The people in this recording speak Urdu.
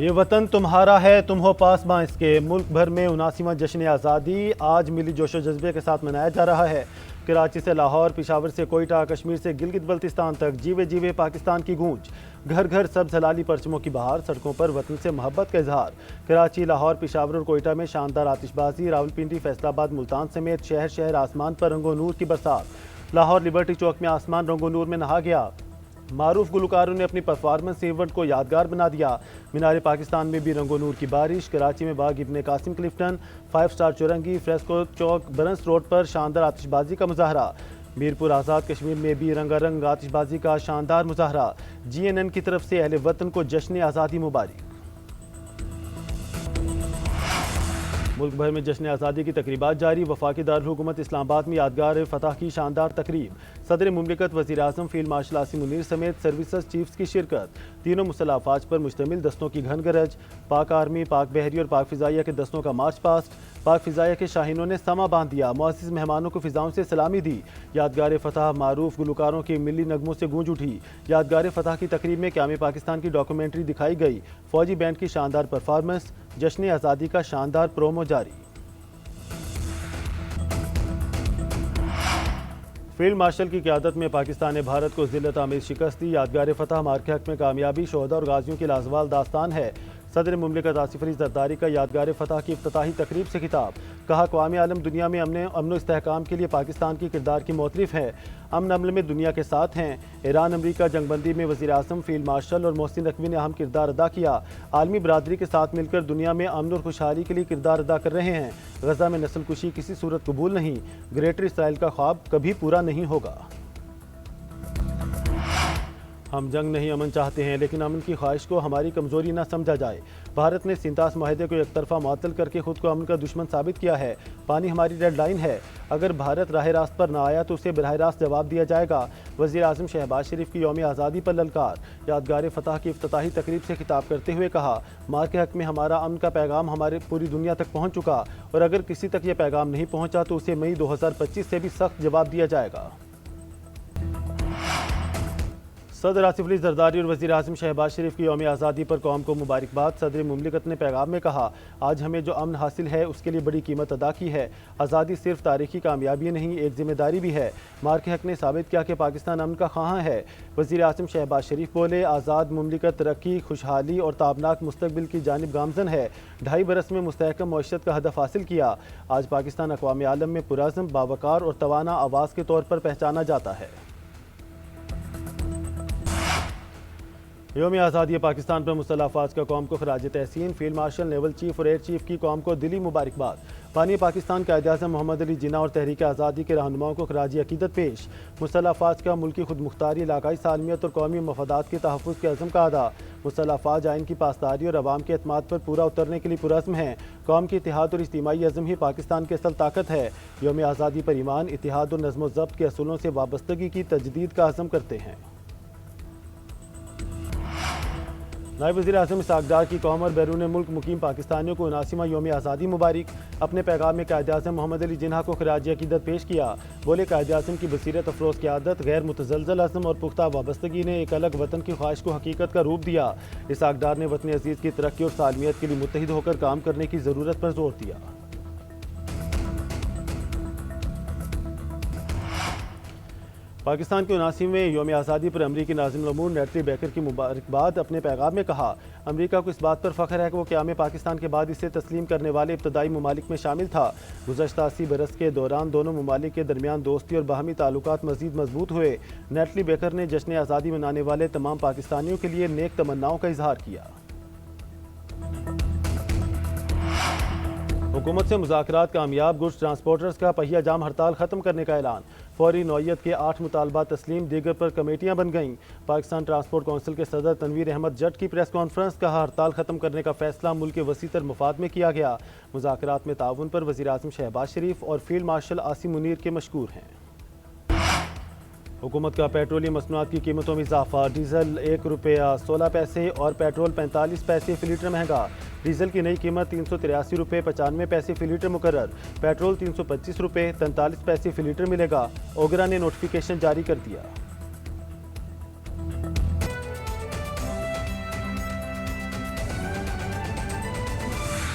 یہ وطن تمہارا ہے، تم ہو پاسباں اس کے۔ ملک بھر میں 79واں جشن آزادی آج ملی جوش و جذبے کے ساتھ منایا جا رہا ہے۔ کراچی سے لاہور، پشاور سے کوئٹہ، کشمیر سے گلگت بلتستان تک جیوے جیوے پاکستان کی گونج۔ گھر گھر سبز ہلالی پرچموں کی بہار، سڑکوں پر وطن سے محبت کا اظہار۔ کراچی، لاہور، پشاور اور کوئٹہ میں شاندار آتش بازی، راولپنڈی، فیصل آباد، ملتان سمیت شہر شہر آسمان پر رنگ و نور کی برسات۔ لاہور لبرٹی چوک میں آسمان رنگ و نور میں نہا گیا۔ معروف گلوکاروں نے اپنی پرفارمنس ایونٹ کو یادگار بنا دیا۔ مینار پاکستان میں بھی رنگ و نور کی بارش۔ کراچی میں باغ ابن قاسم کلفٹن، 5 اسٹار چورنگی، فریسکو چوک، برنس روڈ پر شاندار آتش بازی کا مظاہرہ۔ میرپور آزاد کشمیر میں بھی رنگا رنگ آتش بازی کا شاندار مظاہرہ۔ GNN کی طرف سے اہل وطن کو جشن آزادی مبارک۔ ملک بھر میں جشن آزادی کی تقریبات جاری۔ وفاقی دارالحکومت اسلام آباد میں یادگار فتح کی شاندار تقریب۔ صدر مملکت، وزیر اعظم فیلڈ مارشل عاصم منیر سمیت سروسز چیفز کی شرکت۔ تینوں مسلح افواج پر مشتمل دستوں کی گھن گرج۔ پاک آرمی، پاک بحری اور پاک فضائیہ کے دستوں کا مارچ پاسٹ۔ پاک فضائیہ کے شاہینوں نے سما باندھ دیا۔ معزز مہمانوں کو فضاؤں سے سلامی دی۔ یادگار فتح معروف گلوکاروں کے ملی نغموں سے گونج اٹھی۔ یادگار فتح کی تقریب میں قیام پاکستان کی ڈاکومنٹری دکھائی گئی۔ فوجی بینڈ کی شاندار پرفارمنس۔ جشن آزادی کا شاندار پرومو جاری۔ فیلڈ مارشل کی قیادت میں پاکستان نے بھارت کو ذلت آمیز شکست دی۔ یادگار فتح مارکے حق میں کامیابی، شہداء اور غازیوں کی لازوال داستان ہے۔ صدر مملکت آصف علی زرداری کا یادگار فتح کی افتتاحی تقریب سے خطاب۔ کہا، اقوام عالم دنیا میں امن و استحکام کے لیے پاکستان کی کردار کی معترف ہے۔ امن عمل میں دنیا کے ساتھ ہیں۔ ایران امریکہ جنگ بندی میں وزیر اعظم، فیلڈ مارشل اور محسن نقوی نے اہم کردار ادا کیا۔ عالمی برادری کے ساتھ مل کر دنیا میں امن اور خوشحالی کے لیے کردار ادا کر رہے ہیں۔ غزہ میں نسل کشی کسی صورت قبول نہیں۔ گریٹر اسرائیل کا خواب کبھی پورا نہیں ہوگا۔ ہم جنگ نہیں امن چاہتے ہیں، لیکن امن کی خواہش کو ہماری کمزوری نہ سمجھا جائے۔ بھارت نے سینتاس معاہدے کو یک طرفہ معطل کر کے خود کو امن کا دشمن ثابت کیا ہے۔ پانی ہماری ریڈ لائن ہے۔ اگر بھارت راہ راست پر نہ آیا تو اسے براہ راست جواب دیا جائے گا۔ وزیر اعظم شہباز شریف کی یوم آزادی پر للکار۔ یادگار فتح کی افتتاحی تقریب سے خطاب کرتے ہوئے کہا، مار کے حق میں ہمارا امن کا پیغام ہمارے پوری دنیا تک پہنچ چکا، اور اگر کسی تک یہ پیغام نہیں پہنچا تو اسے مئی 2025 سے بھی سخت جواب دیا جائے گا۔ صدر آصف علی زرداری اور وزیر اعظم شہباز شریف کی یوم آزادی پر قوم کو مبارکباد۔ صدر مملکت نے پیغام میں کہا، آج ہمیں جو امن حاصل ہے اس کے لیے بڑی قیمت ادا کی ہے۔ آزادی صرف تاریخی کامیابی نہیں، ایک ذمہ داری بھی ہے۔ مار کے حق نے ثابت کیا کہ پاکستان امن کا خواہاں ہے۔ وزیر اعظم شہباز شریف بولے، آزاد مملکت ترقی، خوشحالی اور تابناک مستقبل کی جانب گامزن ہے۔ 2.5 برس میں مستحکم معیشت کا ہدف حاصل کیا۔ آج پاکستان اقوام عالم میں پرعزم، باوقار اور توانا آواز کے طور پر پہچانا جاتا ہے۔ یوم آزادی پاکستان پر مسلح افواج کا قوم کو خراج تحسین۔ فیلڈ مارشل، نیول چیف اور ایئر چیف کی قوم کو دلی مبارکباد۔ بانی پاکستان قائد اعظم محمد علی جناح اور تحریک آزادی کے رہنماؤں کو خراج عقیدت پیش۔ مسلح افواج کا ملکی خود مختاری، علاقائی سالمیت اور قومی مفادات کے تحفظ کے عزم کا ادا۔ مسلح افواج آئین کی پاسداری اور عوام کے اعتماد پر پورا اترنے کے لیے پرعزم ہیں۔ قوم کی اتحاد اور اجتماعی عزم ہی پاکستان کی اصل طاقت ہے۔ یوم آزادی پر ایمان، اتحاد اور نظم و ضبط کے اصولوں سے وابستگی کی تجدید کا عزم کرتے ہیں۔ نائب وزیر اعظم اسحاق ڈار کی قوم اور بیرون ملک مقیم پاکستانیوں کو 79واں یوم آزادی مبارک۔ اپنے پیغام میں قائد اعظم محمد علی جناح کو خراج عقیدت پیش کیا۔ بولے، قائد اعظم کی بصیرت افروز قیادت، غیر متزلزل عزم اور پختہ وابستگی نے ایک الگ وطن کی خواہش کو حقیقت کا روپ دیا۔ اسحاق ڈار نے وطن عزیز کی ترقی اور سالمیت کے لیے متحد ہو کر کام کرنے کی ضرورت پر زور دیا۔ پاکستان کے 79ویں یوم آزادی پر امریکی ناظم الامور نیٹلی بیکر کی مبارکباد۔ اپنے پیغام میں کہا، امریکہ کو اس بات پر فخر ہے کہ وہ قیام پاکستان کے بعد اسے تسلیم کرنے والے ابتدائی ممالک میں شامل تھا۔ گزشتہ 80 برس کے دوران دونوں ممالک کے درمیان دوستی اور باہمی تعلقات مزید مضبوط ہوئے۔ نیٹلی بیکر نے جشن آزادی منانے والے تمام پاکستانیوں کے لیے نیک تمناؤں کا اظہار کیا۔ حکومت سے مذاکرات کامیاب، گڈز ٹرانسپورٹرز کا پہیہ جام ہڑتال ختم کرنے کا اعلان۔ فوری نوعیت کے 8 مطالبات تسلیم، دیگر پر کمیٹیاں بن گئیں۔ پاکستان ٹرانسپورٹ کونسل کے صدر تنویر احمد جٹ کی پریس کانفرنس، کہا، ہڑتال ختم کرنے کا فیصلہ ملک کے وسیع تر مفاد میں کیا گیا۔ مذاکرات میں تعاون پر وزیر اعظم شہباز شریف اور فیلڈ مارشل عاصم منیر کے مشکور ہیں۔ حکومت کا پیٹرولیم مصنوعات کی قیمتوں میں اضافہ، ڈیزل ₹1.16 اور پیٹرول 45 پیسے فی لیٹر مہنگا۔ ڈیزل کی نئی قیمت ₹383.95 فی لیٹر مقرر، پیٹرول ₹325.43 فی لیٹر ملے گا۔ اوگرا نے نوٹیفیکیشن جاری کر دیا۔